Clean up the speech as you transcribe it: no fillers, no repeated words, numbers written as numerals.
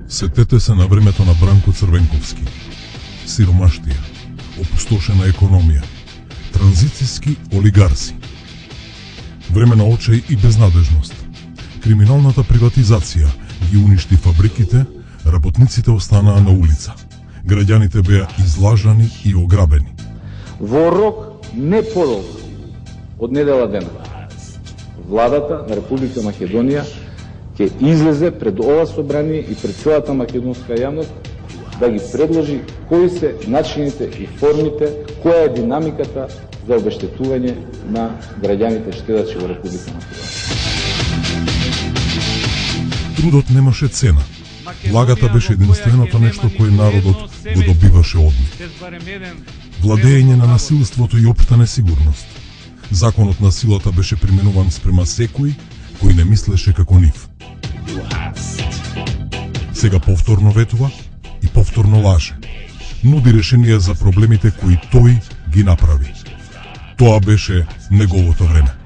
Сетете се на времето на Бранко Црвенковски. Сиромаштија, опустошена економија, транзицијски олигарси. Време на очај и безнадежност. Криминалната приватизација ги уништи фабриките, работниците останаа на улица. Граѓаните беа излажани и ограбени. Во рок не подолг од недела дена, владата на Република Македонија ќе излезе пред ова собрание и пред целата македонска јавност да ги предложи кои се начините и формите, која е динамиката за обештетување на граѓаните штедачи во Република Македонија. Трудот немаше цена. Лагата беше единственото нешто кое народот го добиваше од нив. Владење на насилството и општа несигурност. Законот на силата беше применуван спрема секој кој не мислеше како нив. Сега повторно ветува и повторно лаже. Нуди решенија за проблемите кои тој ги направи. Тоа беше неговото време.